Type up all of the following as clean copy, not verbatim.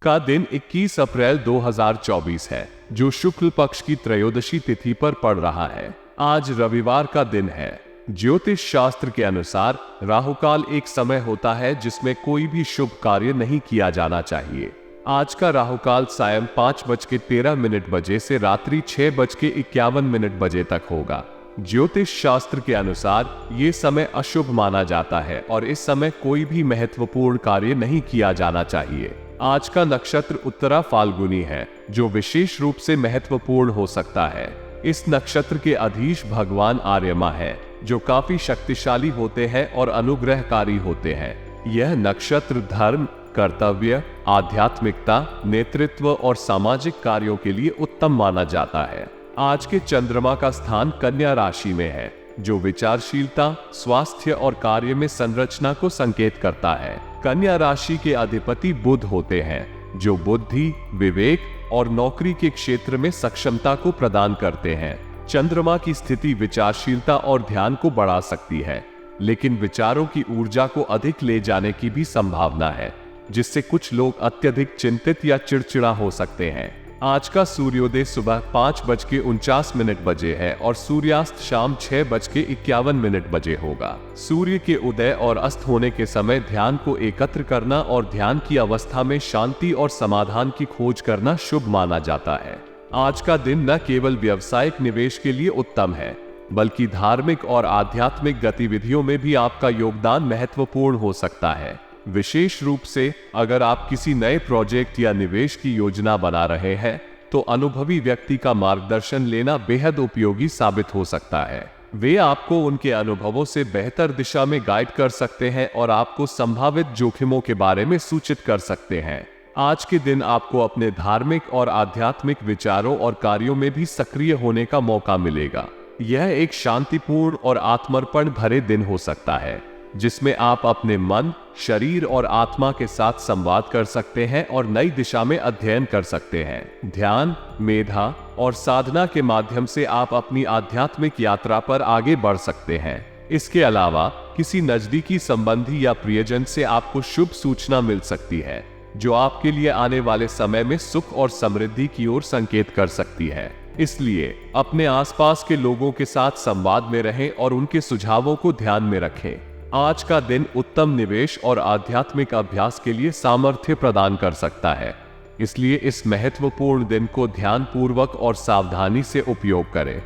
का दिन 21 अप्रैल 2024 है, जो शुक्ल पक्ष की त्रयोदशी तिथि पर पड़ रहा है। आज रविवार का दिन है। ज्योतिष शास्त्र के अनुसार राहुकाल एक समय होता है जिसमें कोई भी शुभ कार्य नहीं किया जाना चाहिए। आज का राहुकाल सायं 5:13 बजे से रात्रि 6:51 बजे तक होगा। ज्योतिष शास्त्र के अनुसार ये समय अशुभ माना जाता है और इस समय कोई भी महत्वपूर्ण कार्य नहीं किया जाना चाहिए। आज का नक्षत्र उत्तरा फाल्गुनी है, जो विशेष रूप से महत्वपूर्ण हो सकता है। इस नक्षत्र के अधीश भगवान आर्यमा है, जो काफी शक्तिशाली होते हैं और अनुग्रहकारी होते हैं। यह नक्षत्र धर्म, कर्तव्य, आध्यात्मिकता, नेतृत्व और सामाजिक कार्यों के लिए उत्तम माना जाता है। आज के चंद्रमा का स्थान कन्या राशि में है, जो विचारशीलता, स्वास्थ्य और कार्य में संरचना को संकेत करता है। कन्या राशि के अधिपति बुध होते हैं, जो बुद्धि, विवेक और नौकरी के क्षेत्र में सक्षमता को प्रदान करते हैं। चंद्रमा की स्थिति विचारशीलता और ध्यान को बढ़ा सकती है, लेकिन विचारों की ऊर्जा को अधिक ले जाने की भी संभावना है, जिससे कुछ लोग अत्यधिक चिंतित या चिड़चिड़ा हो सकते हैं। आज का सूर्योदय सुबह 5:49 बजे है और सूर्यास्त शाम 6:51 बजे होगा। सूर्य के उदय और अस्त होने के समय ध्यान को एकत्र करना और ध्यान की अवस्था में शांति और समाधान की खोज करना शुभ माना जाता है। आज का दिन न केवल व्यावसायिक निवेश के लिए उत्तम है, बल्कि धार्मिक और आध्यात्मिक गतिविधियों में भी आपका योगदान महत्वपूर्ण हो सकता है। विशेष रूप से अगर आप किसी नए प्रोजेक्ट या निवेश की योजना बना रहे हैं, तो अनुभवी व्यक्ति का मार्गदर्शन लेना बेहद उपयोगी साबित हो सकता है। वे आपको उनके अनुभवों से बेहतर दिशा में गाइड कर सकते हैं और आपको संभावित जोखिमों के बारे में सूचित कर सकते हैं। आज के दिन आपको अपने धार्मिक और आध्यात्मिक विचारों और कार्यों में भी सक्रिय होने का मौका मिलेगा। यह एक शांतिपूर्ण और आत्मर्पण भरे दिन हो सकता है, जिसमें आप अपने मन, शरीर और आत्मा के साथ संवाद कर सकते हैं और नई दिशा में अध्ययन कर सकते हैं। ध्यान, मेधा और साधना के माध्यम से आप अपनी आध्यात्मिक यात्रा पर आगे बढ़ सकते हैं। इसके अलावा किसी नजदीकी संबंधी या प्रियजन से आपको शुभ सूचना मिल सकती है, जो आपके लिए आने वाले समय में सुख और समृद्धि की ओर संकेत कर सकती है। इसलिए अपने आसपास के लोगों के साथ संवाद में रहें और उनके सुझावों को ध्यान में रखें। आज का दिन उत्तम निवेश और आध्यात्मिक अभ्यास के लिए सामर्थ्य प्रदान कर सकता है, इसलिए इस महत्वपूर्ण दिन को ध्यानपूर्वक और सावधानी से उपयोग करें।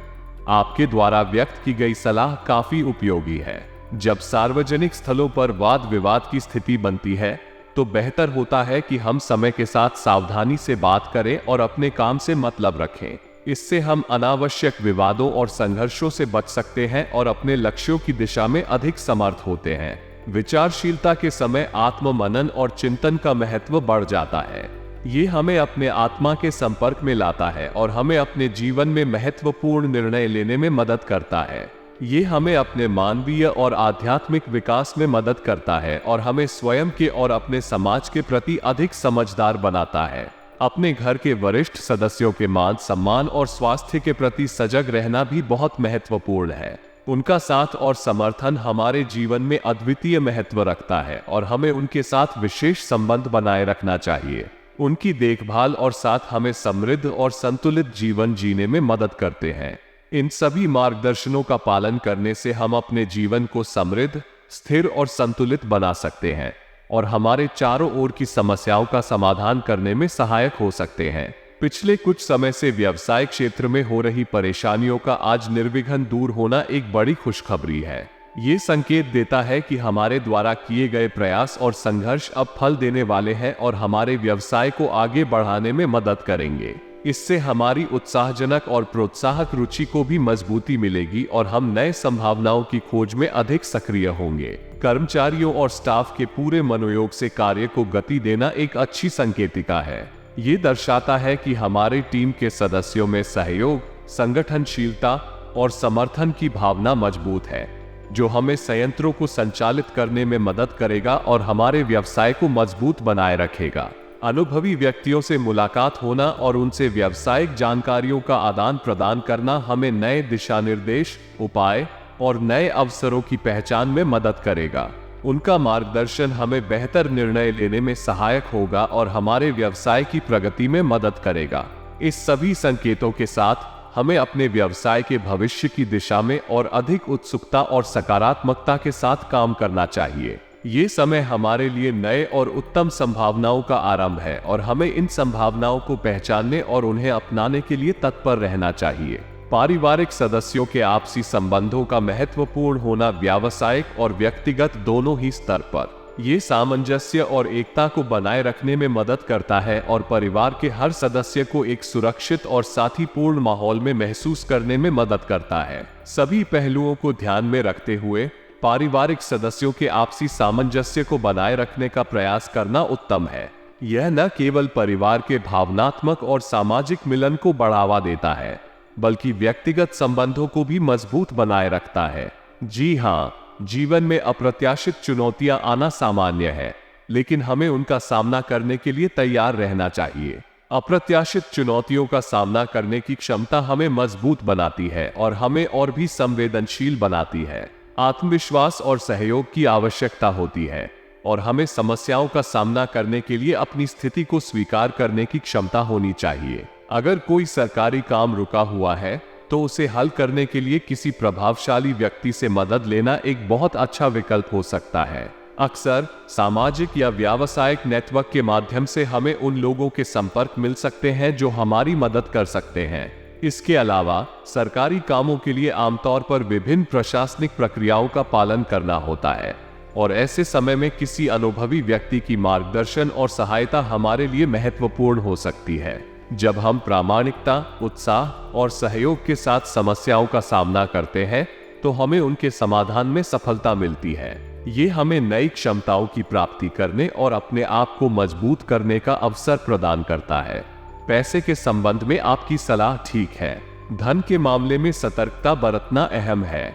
आपके द्वारा व्यक्त की गई सलाह काफी उपयोगी है। जब सार्वजनिक स्थलों पर वाद विवाद की स्थिति बनती है, तो बेहतर होता है कि हम समय के साथ सावधानी से बात करें और अपने काम से मतलब रखें। इससे हम अनावश्यक विवादों और संघर्षों से बच सकते हैं और अपने लक्ष्यों की दिशा में अधिक समर्थ होते हैं। विचारशीलता के समय आत्ममनन और चिंतन का महत्व बढ़ जाता है। ये हमें अपने आत्मा के संपर्क में लाता है और हमें अपने जीवन में महत्वपूर्ण निर्णय लेने में मदद करता है। ये हमें अपने मानवीय और आध्यात्मिक विकास में मदद करता है और हमें स्वयं के और अपने समाज के प्रति अधिक समझदार बनाता है। अपने घर के वरिष्ठ सदस्यों के मान सम्मान और स्वास्थ्य के प्रति सजग रहना भी बहुत महत्वपूर्ण है। उनका साथ और समर्थन हमारे जीवन में अद्वितीय महत्व रखता है और हमें उनके साथ विशेष संबंध बनाए रखना चाहिए। उनकी देखभाल और साथ हमें समृद्ध और संतुलित जीवन जीने में मदद करते हैं। इन सभी मार्गदर्शनों का पालन करने से हम अपने जीवन को समृद्ध, स्थिर और संतुलित बना सकते हैं और हमारे चारों ओर की समस्याओं का समाधान करने में सहायक हो सकते हैं। पिछले कुछ समय से व्यवसाय क्षेत्र में हो रही परेशानियों का आज निर्विघ्न दूर होना एक बड़ी खुशखबरी है। ये संकेत देता है कि हमारे द्वारा किए गए प्रयास और संघर्ष अब फल देने वाले हैं और हमारे व्यवसाय को आगे बढ़ाने में मदद करेंगे। इससे हमारी उत्साहजनक और प्रोत्साहक रुचि को भी मजबूती मिलेगी और हम नए संभावनाओं की खोज में अधिक सक्रिय होंगे। कर्मचारियों और स्टाफ के पूरे मनोयोग से कार्य को गति देना एक अच्छी संकेतिका है। ये दर्शाता है कि हमारी टीम के सदस्यों में सहयोग, संगठनशीलता और समर्थन की भावना मजबूत है, जो हमें संयंत्रों को संचालित करने में मदद करेगा और हमारे व्यवसाय को मजबूत बनाए रखेगा। अनुभवी व्यक्तियों से मुलाकात होना और उनसे व्यावसायिक जानकारियों का आदान प्रदान करना हमें नए दिशा निर्देश, उपाय और नए अवसरों की पहचान में मदद करेगा। उनका मार्गदर्शन हमें बेहतर निर्णय लेने में सहायक होगा और हमारे व्यवसाय की प्रगति में मदद करेगा। इस सभी संकेतों के साथ हमें अपने व्यवसाय के भविष्य की दिशा में और अधिक उत्सुकता और सकारात्मकता के साथ काम करना चाहिए। ये समय हमारे लिए नए और उत्तम संभावनाओं का आरंभ है और हमें इन संभावनाओं को पहचानने और उन्हें अपनाने के लिए तत्पर रहना चाहिए। पारिवारिक सदस्यों के आपसी संबंधों का महत्वपूर्ण होना व्यावसायिक और व्यक्तिगत दोनों ही स्तर पर ये सामंजस्य और एकता को बनाए रखने में मदद करता है और परिवार के हर सदस्य को एक सुरक्षित और साथीपूर्ण माहौल में महसूस करने में मदद करता है। सभी पहलुओं को ध्यान में रखते हुए पारिवारिक सदस्यों के आपसी सामंजस्य को बनाए रखने का प्रयास करना उत्तम है। यह न केवल परिवार के भावनात्मक और सामाजिक मिलन को बढ़ावा देता है, बल्कि व्यक्तिगत संबंधों को भी मजबूत बनाए रखता है। जी हाँ, जीवन में अप्रत्याशित चुनौतियां आना सामान्य है, लेकिन हमें उनका सामना करने के लिए तैयार रहना चाहिए। अप्रत्याशित चुनौतियों का सामना करने की क्षमता हमें मजबूत बनाती है और हमें और भी संवेदनशील बनाती है। आत्मविश्वास और सहयोग की आवश्यकता होती है और हमें समस्याओं का सामना करने के लिए अपनी स्थिति को स्वीकार करने की क्षमता होनी चाहिए। अगर कोई सरकारी काम रुका हुआ है तो उसे हल करने के लिए किसी प्रभावशाली व्यक्ति से मदद लेना एक बहुत अच्छा विकल्प हो सकता है। अक्सर सामाजिक या व्यावसायिक नेटवर्क के माध्यम से हमें उन लोगों के संपर्क मिल सकते हैं जो हमारी मदद कर सकते हैं। इसके अलावा सरकारी कामों के लिए आमतौर पर विभिन्न प्रशासनिक प्रक्रियाओं का पालन करना होता है और ऐसे समय में किसी अनुभवी व्यक्ति की मार्गदर्शन और सहायता हमारे लिए महत्वपूर्ण हो सकती है। जब हम प्रामाणिकता, उत्साह और सहयोग के साथ समस्याओं का सामना करते हैं तो हमें उनके समाधान में सफलता मिलती है। ये हमें नई क्षमताओं की प्राप्ति करने और अपने आप को मजबूत करने का अवसर प्रदान करता है। पैसे के संबंध में आपकी सलाह ठीक है। धन के मामले में सतर्कता बरतना अहम है।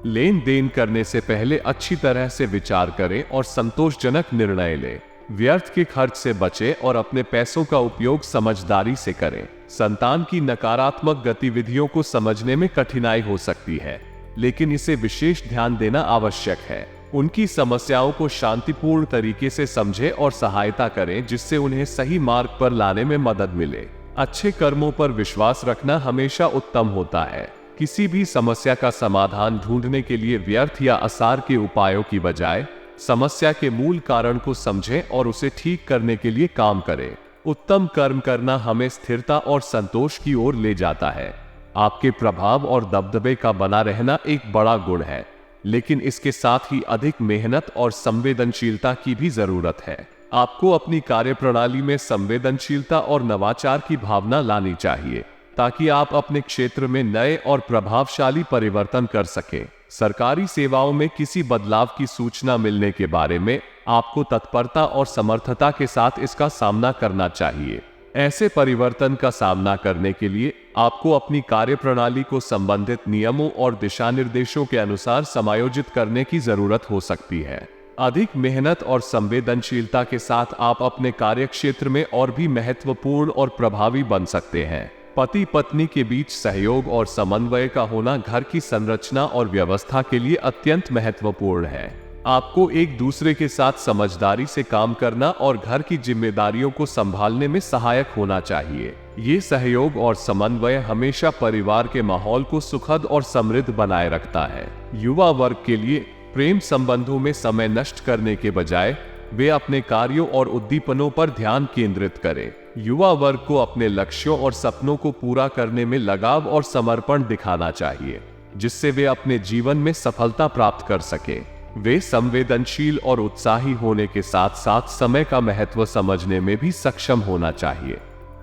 लेन देन करने से पहले अच्छी तरह से विचार करें और संतोषजनक निर्णय लें। व्यर्थ के खर्च से बचें और अपने पैसों का उपयोग समझदारी से करें। संतान की नकारात्मक गतिविधियों को समझने में कठिनाई हो सकती है, लेकिन इसे विशेष ध्यान देना आवश्यक है। उनकी समस्याओं को शांतिपूर्ण तरीके से समझें और सहायता करें जिससे उन्हें सही मार्ग पर लाने में मदद मिले। अच्छे कर्मों पर विश्वास रखना हमेशा उत्तम होता है। किसी भी समस्या का समाधान ढूंढने के लिए व्यर्थ या आसार के उपायों की बजाय समस्या के मूल कारण को समझें और उसे ठीक करने के लिए काम करें। उत्तम कर्म करना हमें स्थिरता और संतोष की ओर ले जाता है। आपके प्रभाव और दबदबे का बना रहना एक बड़ा गुण है, लेकिन इसके साथ ही अधिक मेहनत और संवेदनशीलता की भी जरूरत है। आपको अपनी कार्यप्रणाली में संवेदनशीलता और नवाचार की भावना लानी चाहिए ताकि आप अपने क्षेत्र में नए और प्रभावशाली परिवर्तन कर सकें। सरकारी सेवाओं में किसी बदलाव की सूचना मिलने के बारे में आपको तत्परता और समर्थता के साथ इसका सामना करना चाहिए। ऐसे परिवर्तन का सामना करने के लिए आपको अपनी कार्यप्रणाली को संबंधित नियमों और दिशानिर्देशों के अनुसार समायोजित करने की जरूरत हो सकती है। अधिक मेहनत और संवेदनशीलता के साथ आप अपने कार्यक्षेत्र में और भी महत्वपूर्ण और प्रभावी बन सकते हैं। पति पत्नी के बीच सहयोग और समन्वय का होना घर की संरचना और व्यवस्था के लिए अत्यंत महत्वपूर्ण है। आपको एक दूसरे के साथ समझदारी से काम करना और घर की जिम्मेदारियों को संभालने में सहायक होना चाहिए। ये सहयोग और समन्वय हमेशा परिवार के माहौल को सुखद और समृद्ध बनाए रखता है। युवा वर्ग के लिए प्रेम संबंधों में समय नष्ट करने के बजाय वे अपने कार्यों और उद्दीपनों पर ध्यान केंद्रित करें। युवा वर्ग को अपने लक्ष्यों और सपनों को पूरा करने में लगाव और समर्पण दिखाना चाहिए, जिससे वे अपने जीवन में सफलता प्राप्त कर सके। वे संवेदनशील और उत्साही होने के साथ साथ समय का महत्व समझने में भी सक्षम होना चाहिए।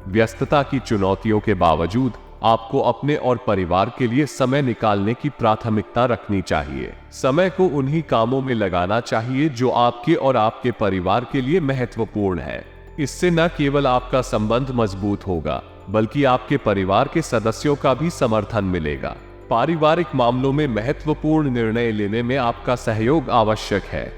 व्यस्तता की चुनौतियों के बावजूद आपको अपने और परिवार के लिए समय निकालने की प्राथमिकता रखनी चाहिए। समय को उन्हीं कामों में लगाना चाहिए जो आपके और आपके परिवार के लिए महत्वपूर्ण है। इससे न केवल आपका संबंध मजबूत होगा, बल्कि आपके परिवार के सदस्यों का भी समर्थन मिलेगा। पारिवारिक मामलों में महत्वपूर्ण निर्णय लेने में आपका सहयोग आवश्यक है।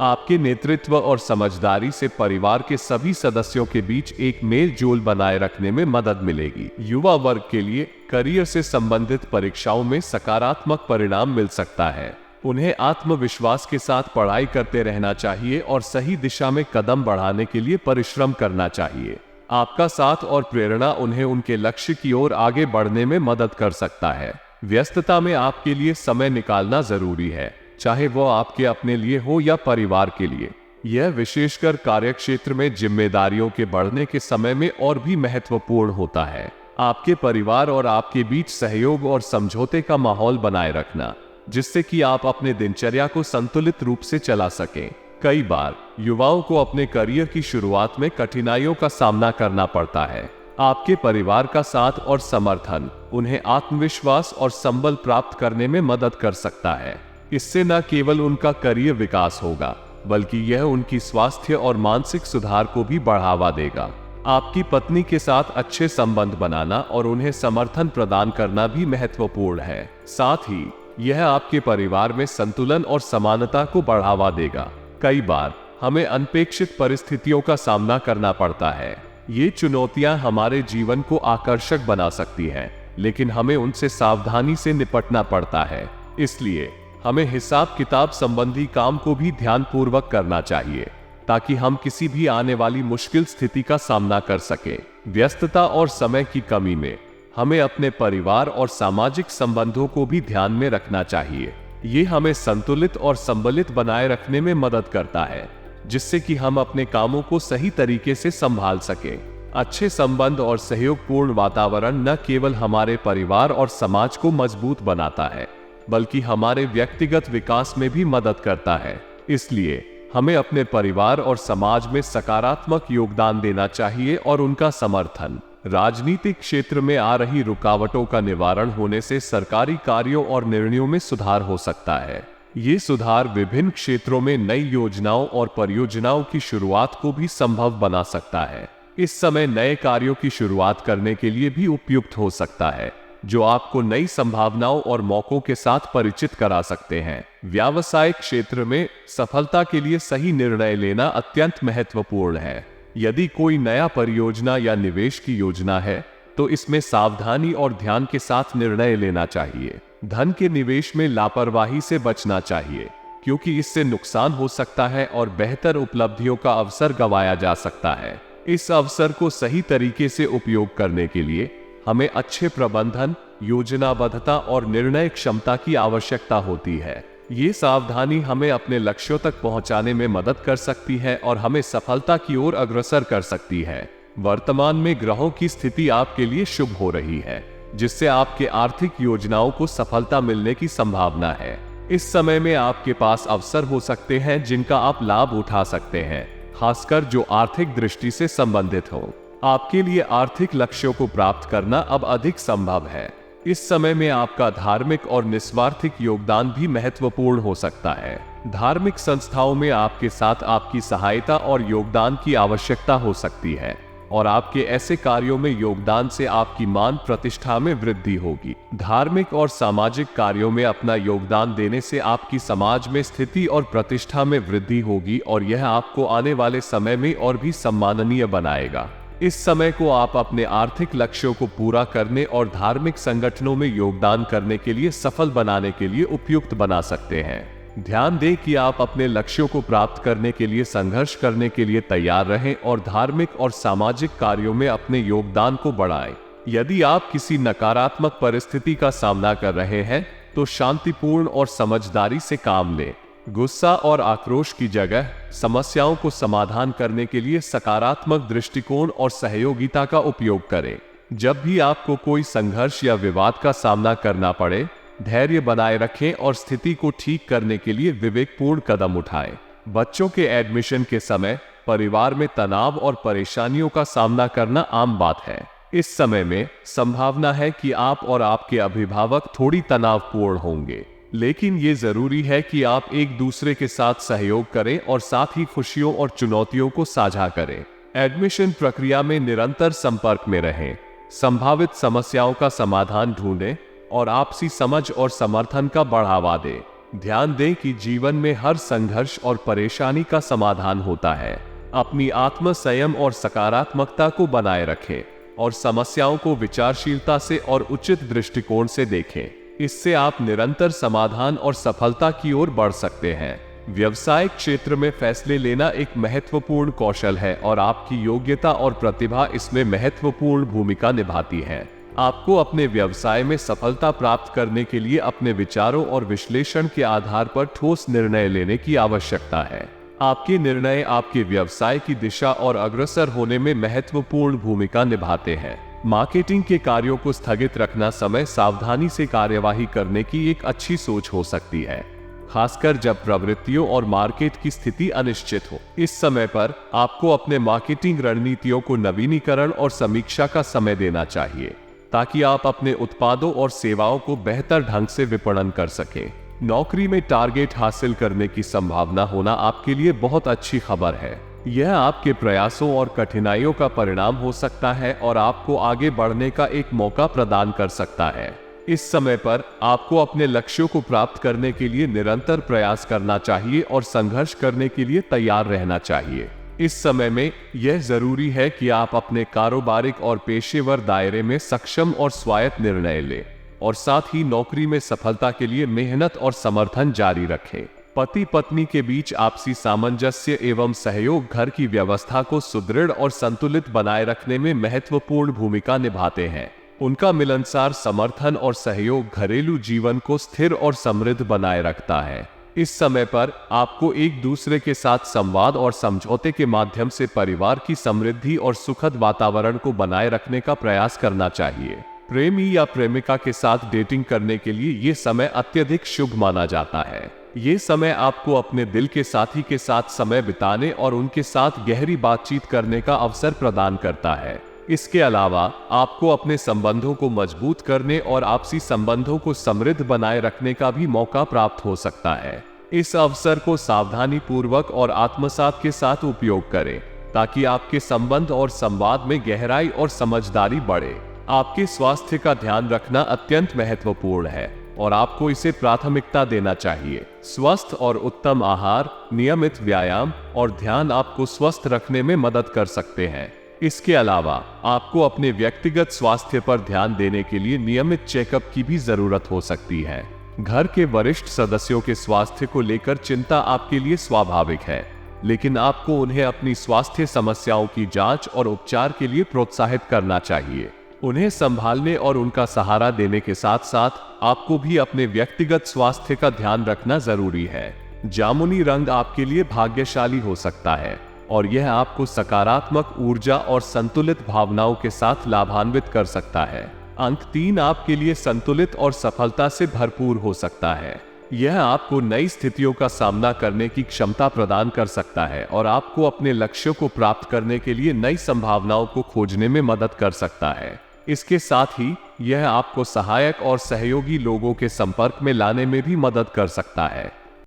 आपके नेतृत्व और समझदारी से परिवार के सभी सदस्यों के बीच एक मेल जोल बनाए रखने में मदद मिलेगी। युवा वर्ग के लिए करियर से संबंधित परीक्षाओं में सकारात्मक परिणाम मिल सकता है। उन्हें आत्मविश्वास के साथ पढ़ाई करते रहना चाहिए और सही दिशा में कदम बढ़ाने के लिए परिश्रम करना चाहिए। आपका साथ और प्रेरणा उन्हें उनके लक्ष्य की ओर आगे बढ़ने में मदद कर सकता है। व्यस्तता में आपके लिए समय निकालना जरूरी है, चाहे वो आपके अपने लिए हो या परिवार के लिए। यह विशेषकर कार्यक्षेत्र में जिम्मेदारियों के बढ़ने के समय में और भी महत्वपूर्ण होता है। आपके परिवार और आपके बीच सहयोग और समझौते का माहौल बनाए रखना, जिससे कि आप अपने दिनचर्या को संतुलित रूप से चला सकें। कई बार युवाओं को अपने करियर की शुरुआत में कठिनाइयों का सामना करना पड़ता है। आपके परिवार का साथ और समर्थन उन्हें आत्मविश्वास और संबल प्राप्त करने में मदद कर सकता है। इससे न केवल उनका करियर विकास होगा, बल्कि यह उनकी स्वास्थ्य और मानसिक सुधार को भी बढ़ावा देगा। आपकी पत्नी के साथ अच्छे संबंध बनाना और उन्हें समर्थन प्रदान करना भी महत्वपूर्ण है। साथ ही यह आपके परिवार में संतुलन और समानता को बढ़ावा देगा। कई बार हमें अनपेक्षित परिस्थितियों का सामना करना पड़ता है। ये चुनौतियां हमारे जीवन को आकर्षक बना सकती हैं, लेकिन हमें उनसे सावधानी से निपटना पड़ता है। इसलिए हमें हिसाब किताब संबंधी काम को भी ध्यानपूर्वक करना चाहिए, ताकि हम किसी भी आने वाली मुश्किल स्थिति का सामना कर सकें। व्यस्तता और समय की कमी में हमें अपने परिवार और सामाजिक संबंधों को भी ध्यान में रखना चाहिए। ये हमें संतुलित और संबलित बनाए रखने में मदद करता है, जिससे कि हम अपने कामों को सही तरीके से संभाल सकें। अच्छे संबंध और सहयोगपूर्ण वातावरण न केवल हमारे परिवार और समाज को मजबूत बनाता है, बल्कि हमारे व्यक्तिगत विकास में भी मदद करता है। इसलिए हमें अपने परिवार और समाज में सकारात्मक योगदान देना चाहिए और उनका समर्थन। राजनीतिक क्षेत्र में आ रही रुकावटों का निवारण होने से सरकारी कार्यों और निर्णयों में सुधार हो सकता है। ये सुधार विभिन्न क्षेत्रों में नई योजनाओं और परियोजनाओं की शुरुआत को भी संभव बना सकता है। इस समय नए कार्यों की शुरुआत करने के लिए भी उपयुक्त हो सकता है, जो आपको नई संभावनाओं और मौकों के साथ परिचित करा सकते हैं। व्यावसायिक क्षेत्र में सफलता के लिए सही निर्णय लेना अत्यंत महत्वपूर्ण है। यदि कोई नया परियोजना या निवेश की योजना है, तो इसमें सावधानी और ध्यान के साथ निर्णय लेना चाहिए। धन के निवेश में लापरवाही से बचना चाहिए, क्योंकि इससे नुकसान हो सकता है और बेहतर उपलब्धियों का अवसर गंवाया जा सकता है। इस अवसर को सही तरीके से उपयोग करने के लिए हमें अच्छे प्रबंधन, योजनाबद्धता और निर्णय क्षमता की आवश्यकता होती है। ये सावधानी हमें अपने लक्ष्यों तक पहुंचाने में मदद कर सकती है और हमें सफलता की ओर अग्रसर कर सकती है। वर्तमान में ग्रहों की स्थिति आपके लिए शुभ हो रही है, जिससे आपके आर्थिक योजनाओं को सफलता मिलने की संभावना है। इस समय में आपके पास अवसर हो सकते हैं जिनका आप लाभ उठा सकते हैं, खासकर जो आर्थिक दृष्टि से संबंधित हो। आपके लिए आर्थिक लक्ष्यों को प्राप्त करना अब अधिक संभव है। इस समय में आपका धार्मिक और निस्वार्थिक योगदान भी महत्वपूर्ण हो सकता है। धार्मिक संस्थाओं में आपके साथ आपकी सहायता और योगदान की आवश्यकता हो सकती है, और आपके ऐसे कार्यों में योगदान से आपकी मान प्रतिष्ठा में वृद्धि होगी। धार्मिक और सामाजिक कार्यों में अपना योगदान देने से आपकी समाज में स्थिति और प्रतिष्ठा में वृद्धि होगी, और यह आपको आने वाले समय में और भी सम्माननीय बनाएगा। इस समय को आप अपने आर्थिक लक्ष्यों को पूरा करने और धार्मिक संगठनों में योगदान करने के लिए सफल बनाने के लिए उपयुक्त बना सकते हैं। ध्यान दें कि आप अपने लक्ष्यों को प्राप्त करने के लिए संघर्ष करने के लिए तैयार रहें और धार्मिक और सामाजिक कार्यों में अपने योगदान को बढ़ाएं। यदि आप किसी नकारात्मक परिस्थिति का सामना कर रहे हैं, तो शांतिपूर्ण और समझदारी से काम लें। गुस्सा और आक्रोश की जगह समस्याओं को समाधान करने के लिए सकारात्मक दृष्टिकोण और सहयोगिता का उपयोग करें। जब भी आपको कोई संघर्ष या विवाद का सामना करना पड़े, धैर्य बनाए रखें और स्थिति को ठीक करने के लिए विवेकपूर्ण कदम उठाएं। बच्चों के एडमिशन के समय परिवार में तनाव और परेशानियों का सामना करना आम बात है। इस समय में संभावना है कि आप और आपके अभिभावक थोड़ी तनावपूर्ण होंगे, लेकिन ये जरूरी है कि आप एक दूसरे के साथ सहयोग करें और साथ ही खुशियों और चुनौतियों को साझा करें। एडमिशन प्रक्रिया में निरंतर संपर्क में रहें, संभावित समस्याओं का समाधान ढूंढें और आपसी समझ और समर्थन का बढ़ावा दें। ध्यान दें कि जीवन में हर संघर्ष और परेशानी का समाधान होता है। अपनी आत्म संयम और सकारात्मकता को बनाए रखें और समस्याओं को विचारशीलता से और उचित दृष्टिकोण से देखें। इससे आप निरंतर समाधान और सफलता की ओर बढ़ सकते हैं। व्यवसायिक क्षेत्र में फैसले लेना एक महत्वपूर्ण कौशल है और आपकी योग्यता और प्रतिभा इसमें महत्वपूर्ण भूमिका निभाती है। आपको अपने व्यवसाय में सफलता प्राप्त करने के लिए अपने विचारों और विश्लेषण के आधार पर ठोस निर्णय लेने की आवश्यकता है। आपके निर्णय आपके व्यवसाय की दिशा और अग्रसर होने में महत्वपूर्ण भूमिका निभाते हैं। मार्केटिंग के कार्यों को स्थगित रखना समय सावधानी से कार्यवाही करने की एक अच्छी सोच हो सकती है, खासकर जब प्रवृत्तियों और मार्केट की स्थिति अनिश्चित हो। इस समय पर आपको अपने मार्केटिंग रणनीतियों को नवीनीकरण और समीक्षा का समय देना चाहिए, ताकि आप अपने उत्पादों और सेवाओं को बेहतर ढंग से विपणन कर सकें। नौकरी में टारगेट हासिल करने की संभावना होना आपके लिए बहुत अच्छी खबर है। यह आपके प्रयासों और कठिनाइयों का परिणाम हो सकता है और आपको आगे बढ़ने का एक मौका प्रदान कर सकता है। इस समय पर आपको अपने लक्ष्यों को प्राप्त करने के लिए निरंतर प्रयास करना चाहिए और संघर्ष करने के लिए तैयार रहना चाहिए। इस समय में यह जरूरी है कि आप अपने कारोबारिक और पेशेवर दायरे में सक्षम और स्वायत्त निर्णय लें और साथ ही नौकरी में सफलता के लिए मेहनत और समर्थन जारी रखें। पति पत्नी के बीच आपसी सामंजस्य एवं सहयोग घर की व्यवस्था को सुदृढ़ और संतुलित बनाए रखने में महत्वपूर्ण भूमिका निभाते हैं। उनका मिलनसार समर्थन और सहयोग घरेलू जीवन को स्थिर और समृद्ध बनाए रखता है। इस समय पर आपको एक दूसरे के साथ संवाद और समझौते के माध्यम से परिवार की समृद्धि और सुखद वातावरण को बनाए रखने का प्रयास करना चाहिए। प्रेमी या प्रेमिका के साथ डेटिंग करने के लिए ये समय अत्यधिक शुभ माना जाता है। ये समय आपको अपने दिल के साथी के साथ समय बिताने और उनके साथ गहरी बातचीत करने का अवसर प्रदान करता है। इसके अलावा आपको अपने संबंधों को मजबूत करने और आपसी संबंधों को समृद्ध बनाए रखने का भी मौका प्राप्त हो सकता है। इस अवसर को सावधानी पूर्वक और आत्मसात के साथ उपयोग करें, ताकि आपके संबंध और संवाद में गहराई और समझदारी बढ़े। आपके स्वास्थ्य का ध्यान रखना अत्यंत महत्वपूर्ण है और आपको इसे प्राथमिकता देना चाहिए। स्वस्थ और उत्तम आहार, नियमित व्यायाम और ध्यान आपको स्वस्थ रखने में मदद कर सकते हैं। इसके अलावा आपको अपने व्यक्तिगत स्वास्थ्य पर ध्यान देने के लिए नियमित चेकअप की भी जरूरत हो सकती है। घर के वरिष्ठ सदस्यों के स्वास्थ्य को लेकर चिंता आपके लिए स्वाभाविक है, लेकिन आपको उन्हें अपनी स्वास्थ्य समस्याओं की जांच और उपचार के लिए प्रोत्साहित करना चाहिए। उन्हें संभालने और उनका सहारा देने के साथ साथ आपको भी अपने व्यक्तिगत स्वास्थ्य का ध्यान रखना जरूरी है। जामुनी रंग आपके लिए भाग्यशाली हो सकता है और यह आपको सकारात्मक ऊर्जा और संतुलित भावनाओं के साथ लाभान्वित कर सकता है। अंक 3 आपके लिए संतुलित और सफलता से भरपूर हो सकता है। यह आपको नई स्थितियों का सामना करने की क्षमता प्रदान कर सकता है और आपको अपने लक्ष्यों को प्राप्त करने के लिए नई संभावनाओं को खोजने में मदद कर सकता है। इसके साथ ही यह आपको सहायक और सहयोगी लोगों के संपर्क में लाने में भी मदद कर सकता है।